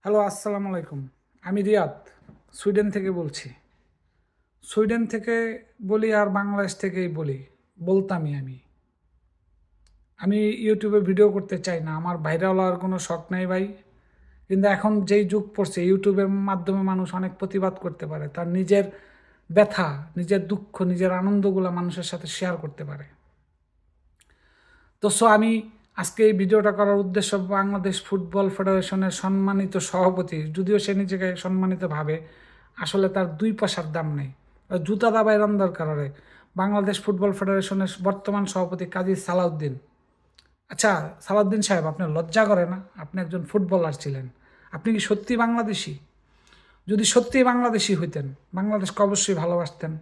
Hello, আসসালামু আলাইকুম। আমি রিয়াদ, সুইডেন থেকে বলছি। সুইডেন থেকে বলি আর বাংলাদেশ থেকেই বলি, বলতামই আমি। আমি ইউটিউবে ভিডিও করতে চাই না, আমার ভাইরাল হওয়ার কোনো শখ নাই ভাই। কিন্তু এখন যেই যুগ পড়ছে, ইউটিউবের মাধ্যমে মানুষ অনেক প্রতিবাদ করতে পারে, তার নিজের ব্যথা, নিজের দুঃখ, নিজের আনন্দগুলো মানুষের সাথে শেয়ার করতে পারে। আমি আজকে এই ভিডিওটা করার উদ্দেশ্য, বাংলাদেশ ফুটবল ফেডারেশনের সম্মানিত সভাপতি, যদিও সে নিজেকে সম্মানিত ভাবে, আসলে তার দুই পয়সার দাম নেই। জুতা দাবায় রান দরকার হয়। বাংলাদেশ ফুটবল ফেডারেশনের বর্তমান সভাপতি কাজী সালাউদ্দিন। আচ্ছা সালাউদ্দিন সাহেব, আপনার লজ্জা করে না? আপনি একজন ফুটবলার ছিলেন। আপনি কি সত্যি বাংলাদেশি? যদি সত্যিই বাংলাদেশি হইতেন, বাংলাদেশকে অবশ্যই ভালোবাসতেন।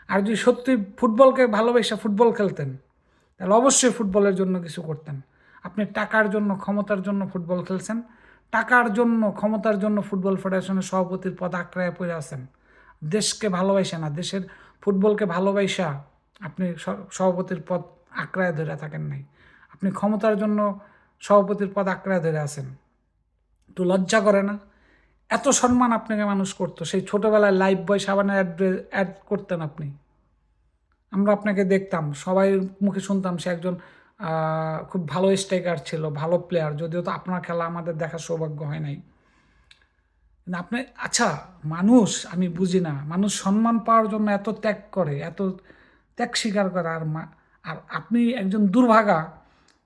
আর যদি সত্যি ফুটবলকে ভালোবেসে ফুটবল খেলতেন, তাহলে অবশ্যই ফুটবলের জন্য কিছু করতেন। আপনি টাকার জন্য, ক্ষমতার জন্য ফুটবল খেলছেন। টাকার জন্য, ক্ষমতার জন্য ফুটবল ফেডারেশনের সভাপতির পদ আঁকড়ায় পড়ে আছেন। দেশকে ভালোবাসে না, দেশের ফুটবলকে ভালোবাসা আপনি সভাপতির পদ আঁকড়ায় ধরে থাকেন নাই। আপনি ক্ষমতার জন্য সভাপতির পদ আঁকড়ায় ধরে আছেন। একটু লজ্জা করে না? এত সম্মান আপনাকে মানুষ করতো, সেই ছোটোবেলায় লাইফ বয় সাবানের অ্যাড করতেন আপনি। আমরা আপনাকে দেখতাম, সবাই মুখে শুনতাম সে একজন খুব ভালো স্ট্রাইকার ছিল, ভালো প্লেয়ার। যদিও তো আপনার খেলা আমাদের দেখার সৌভাগ্য হয় নাই। কিন্তু আপনি, আচ্ছা, মানুষ, আমি বুঝি না, মানুষ সম্মান পাওয়ার জন্য এত ত্যাগ করে, এত ত্যাগ স্বীকার করে। আর আপনি একজন দুর্ভাগা,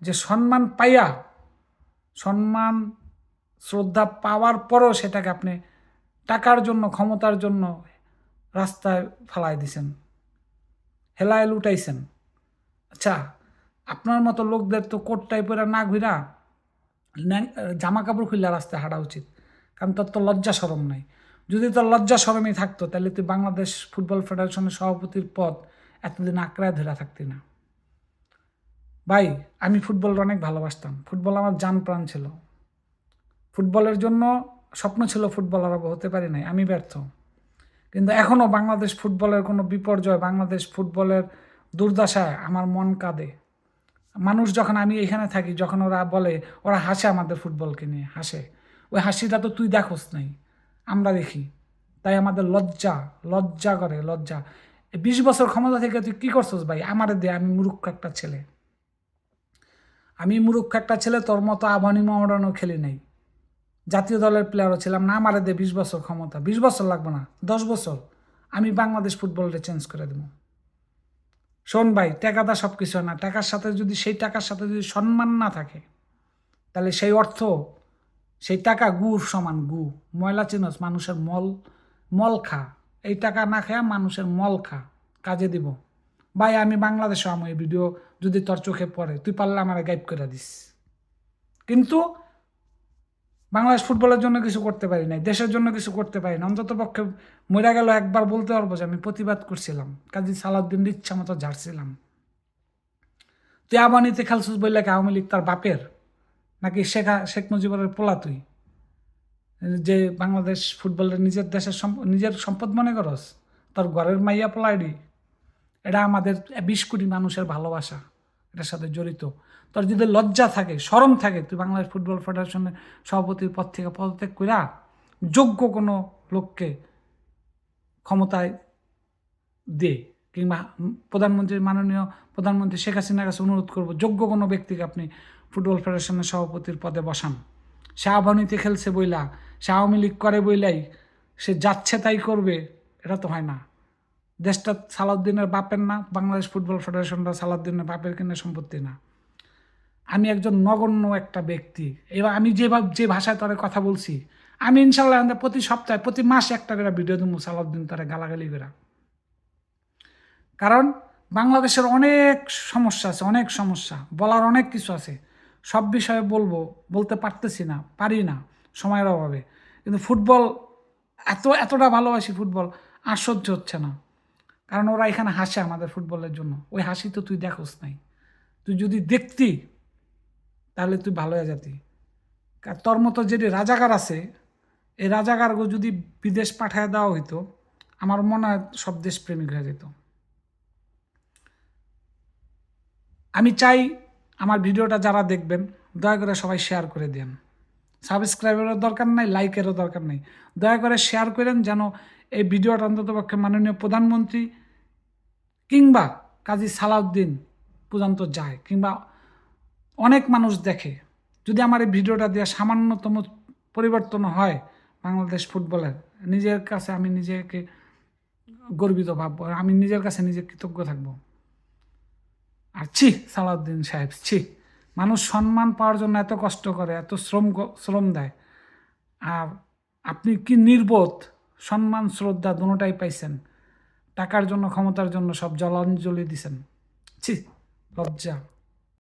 যে সম্মান পাইয়া, সম্মান শ্রদ্ধা পাওয়ার পরও সেটাকে আপনি টাকার জন্য, ক্ষমতার জন্য রাস্তায় ফেলাই দিছেন, হেলায় লুটাইছেন। আচ্ছা, আপনার মতো লোকদের তো কোট টাইপের না ঘুরা জামা কাপড় খুললে রাস্তায় হাঁটা উচিত, কারণ তোর তো লজ্জা সরম নাই। যদি তোর লজ্জা সরমই থাকতো, তাহলে তুই বাংলাদেশ ফুটবল ফেডারেশনের সভাপতির পদ এতদিন আঁকড়ায় ধরে থাকতি না। ভাই, আমি ফুটবল অনেক ভালোবাসতাম, ফুটবল আমার জান প্রাণ ছিল। ফুটবলের জন্য স্বপ্ন ছিল, ফুটবলার হতে পারি নাই, আমি ব্যর্থ। কিন্তু এখনও বাংলাদেশ ফুটবলের কোনো বিপর্যয়, বাংলাদেশ ফুটবলের দুর্দশায় আমার মন কাঁদে। মানুষ যখন, আমি এখানে থাকি, যখন ওরা বলে, ওরা হাসে আমাদের ফুটবলকে নিয়ে, হাসে। ওই হাসিটা তো তুই দেখোস নাই, আমরা দেখি। তাই আমাদের লজ্জা, লজ্জা করে, লজ্জা। 20 বছর ক্ষমতা থেকে তুই কী করছস ভাই? আমারে দে, আমি মূর্খ একটা ছেলে, আমি মূর্খ একটা ছেলে, তোর মতো আবানি মহারানও খেলি নাই, জাতীয় দলের প্লেয়ারও ছিলাম না। আমারে দে 20 বছর ক্ষমতা, 20 বছর লাগবে না, 10 বছর, আমি বাংলাদেশ ফুটবলটা চেঞ্জ করে দেবো। শোন ভাই, টাকাটা সব কিছু না। টাকার সাথে যদি, সেই টাকার সাথে যদি সম্মান না থাকে, তাহলে সেই অর্থ, সেই টাকা গুড় সমান, গু, ময়লা চিনস, মানুষের মল, মল খা। এই টাকা না খেয়া মানুষের মল খা, কাজে দিব। ভাই, আমি বাংলাদেশে আমি এই ভিডিও যদি তোর চোখে পড়ে, তুই পারলে আমার গাইড করে দিস। কিন্তু বাংলাদেশ ফুটবলের জন্য কিছু করতে পারি নাই, দেশের জন্য কিছু করতে পারি না। অন্তত পক্ষে মরে গেল একবার বলতে পারবো যে আমি প্রতিবাদ করছিলাম, কাজী সালাউদ্দিন ইচ্ছা মতো ঝাড়ছিলাম। তুই আবানিতে খেলছিস বললে কি আওয়ামী লীগ তার বাপের? নাকি শেখ মুজিবুরের পোলা তুই, যে বাংলাদেশ ফুটবলের নিজের দেশের নিজের সম্পদ মনে করস? তোর ঘরের মাইয়া পোলাইডি। এটা আমাদের 20 কোটি মানুষের ভালোবাসা, এটার সাথে জড়িত। তোর যদি লজ্জা থাকে, শরম থাকে, তুই বাংলাদেশ ফুটবল ফেডারেশনের সভাপতির পদ থেকে পদত্যাগ কইরা যোগ্য কোনো লোককে ক্ষমতায় দে। কিংবা প্রধানমন্ত্রী, মাননীয় প্রধানমন্ত্রী শেখ হাসিনার কাছে অনুরোধ করব, যোগ্য কোনো ব্যক্তিকে আপনি ফুটবল ফেডারেশনের সভাপতির পদে বসান। সে আবাহনীতে খেলছে বইলা, সে আওয়ামী লীগ করে বইলাই সে যাচ্ছে তাই করবে, এটা তো হয় না। দেশটা সালাউদ্দিনের বাপের না, বাংলাদেশ ফুটবল ফেডারেশনটা সালাউদ্দিনের বাপের কিনে সম্পত্তি না। আমি একজন নগণ্য একটা ব্যক্তি। এবার আমি যে ভাষায় তারা কথা বলছি, আমি ইনশাল্লাহ প্রতি সপ্তাহে, প্রতি মাসে একটা করে ভিডিও দেবো সালাউদ্দিন তারা গালাগালি করে। কারণ বাংলাদেশের অনেক সমস্যা আছে, অনেক সমস্যা, বলার অনেক কিছু আছে। সব বিষয়ে বলতে পারতেছি না, পারি না, সময়ের অভাবে। কিন্তু ফুটবল এতটা ভালোবাসি, ফুটবল আর সহ্য হচ্ছে না। কারণ ওরা এখানে হাসে আমাদের ফুটবলের জন্য, ওই হাসি তো তুই দেখোস নাই। তুই যদি দেখতি, তাহলে তুই ভালো হয়ে যেতি। তোর মতো যে রাজাকার আছে, এই রাজাকারকে যদি বিদেশ পাঠায় দেওয়া হইতো, আমার মনে হয় সব দেশপ্রেমিক হয়ে যেত। আমি চাই আমার ভিডিওটা যারা দেখবেন, দয়া করে সবাই শেয়ার করে দেন, সাবস্ক্রাইবারের দরকার নাই, লাইকেরও দরকার নেই। দয়া করে শেয়ার করেন যেন এই ভিডিওটা অন্ততপক্ষে মাননীয় প্রধানমন্ত্রী কিংবা কাজী সালাউদ্দিন পর্যন্ত যায়, কিংবা অনেক মানুষ দেখে। যদি আমার এই ভিডিওটা দিয়ে সামান্যতম পরিবর্তন হয় বাংলাদেশ ফুটবলের, নিজের কাছে আমি নিজেকে গর্বিত ভাববো, আমি নিজের কাছে নিজে কৃতজ্ঞ থাকবো। আর সালাউদ্দিন সাহেব মানুষ সম্মান পাওয়ার জন্য এত কষ্ট করে, এত শ্রম দেয়, আর আপনি কি নির্বোধ, সম্মান শ্রদ্ধা দুটোটাই পাইছেন, টাকার জন্য ক্ষমতার জন্য সব জলাঞ্জলি দিছেন। লজ্জা।